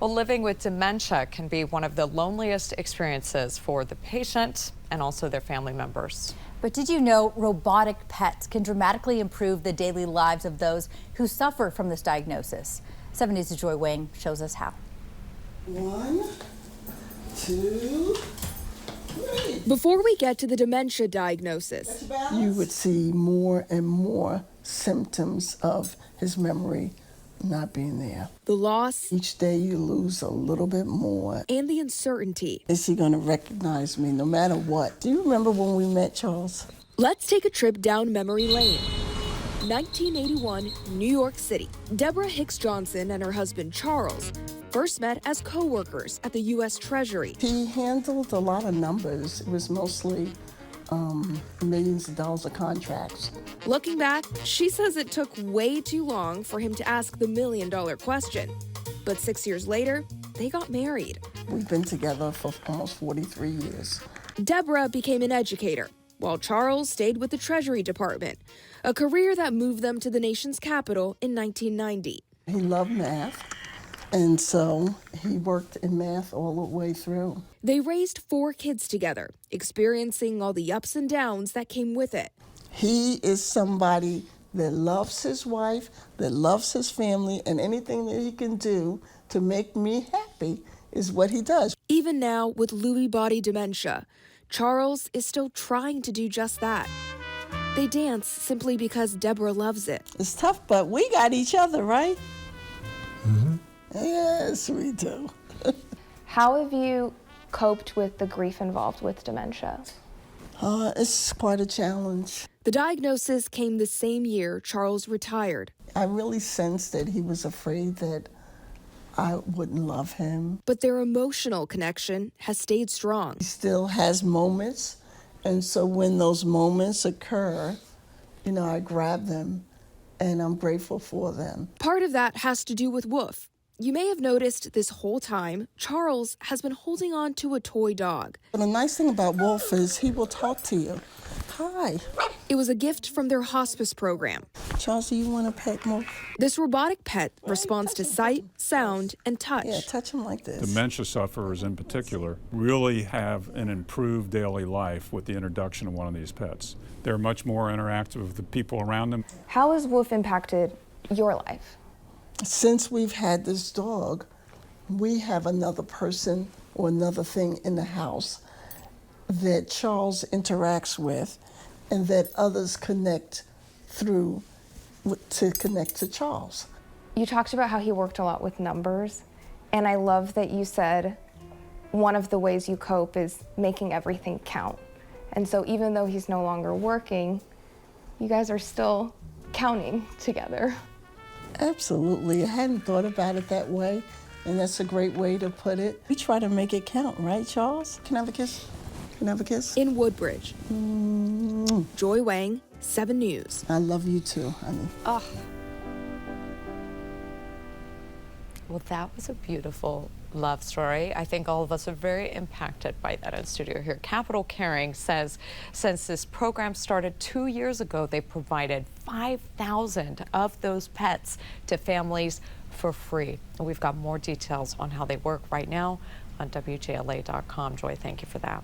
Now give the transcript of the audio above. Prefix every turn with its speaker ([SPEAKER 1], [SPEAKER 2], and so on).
[SPEAKER 1] Well, living with dementia can be one of the loneliest experiences for the patient and also their family members.
[SPEAKER 2] But did you know robotic pets can dramatically improve the daily lives of those who suffer from this diagnosis? 7 News' Joy Wang shows us how.
[SPEAKER 3] 1, 2, 3.
[SPEAKER 4] Before we get to the dementia diagnosis,
[SPEAKER 3] You would see more and more symptoms of his memory not being there.
[SPEAKER 4] the loss,
[SPEAKER 3] Each day you lose a little bit more.
[SPEAKER 4] and the uncertainty.
[SPEAKER 3] Is he going to recognize me no matter what? Do you remember when we met, Charles?
[SPEAKER 4] Let's take a trip down memory lane. 1981, New York City. Deborah Hicks Johnson and her husband Charles first met as co-workers at the U.S. Treasury.
[SPEAKER 3] He handled a lot of numbers. It was mostly millions of dollars of contracts.
[SPEAKER 4] Looking back, she says it took way too long for him to ask the million-dollar question. But 6 years later, they got married.
[SPEAKER 3] We've been together for almost 43 years.
[SPEAKER 4] Deborah became an educator, while Charles stayed with the Treasury Department, a career that moved them to the nation's capital in 1990.
[SPEAKER 3] He loved math, and so he worked in math all the way through.
[SPEAKER 4] They raised 4 kids together, experiencing all the ups and downs that came with it.
[SPEAKER 3] He is somebody that loves his wife, that loves his family, and anything that he can do to make me happy is what he does.
[SPEAKER 4] Even now, with Lewy body dementia, Charles is still trying to do just that. They dance simply because Deborah loves it.
[SPEAKER 3] It's tough, but we got each other, right? Mm-hmm. Yes, we do.
[SPEAKER 5] How have you coped with the grief involved with dementia?
[SPEAKER 3] It's quite a challenge.
[SPEAKER 4] The diagnosis came the same year Charles retired.
[SPEAKER 3] I really sensed that he was afraid that I wouldn't love him.
[SPEAKER 4] But their emotional connection has stayed strong.
[SPEAKER 3] He still has moments, and so when those moments occur, I grab them, and I'm grateful for them.
[SPEAKER 4] Part of that has to do with Woof. You may have noticed this whole time, Charles has been holding on to a toy dog.
[SPEAKER 3] But the nice thing about Wolf is he will talk to you. Hi.
[SPEAKER 4] It was a gift from their hospice program.
[SPEAKER 3] Charles, do you want a pet more?
[SPEAKER 4] This robotic pet responds to sight, sound, and touch.
[SPEAKER 3] Yeah, touch him like this.
[SPEAKER 6] Dementia sufferers in particular really have an improved daily life with the introduction of one of these pets. They're much more interactive with the people around them.
[SPEAKER 5] How has Woof impacted your life?
[SPEAKER 3] Since we've had this dog, we have another person or another thing in the house that Charles interacts with and that others connect through to connect to Charles.
[SPEAKER 5] You talked about how he worked a lot with numbers, and I love that you said one of the ways you cope is making everything count. And so even though he's no longer working, you guys are still counting together.
[SPEAKER 3] Absolutely. I hadn't thought about it that way, and that's a great way to put it. We try to make it count, right, Charles? Can I have a kiss? Can I have a kiss?
[SPEAKER 4] In Woodbridge. Joy Wang, 7 News.
[SPEAKER 3] I love you too, honey.
[SPEAKER 1] Oh. Well, that was a beautiful love story. I think all of us are very impacted by that in studio here. Capital Caring says since this program started 2 years ago, they provided 5,000 of those pets to families for free. And we've got more details on how they work right now on WJLA.com. Joy, thank you for that.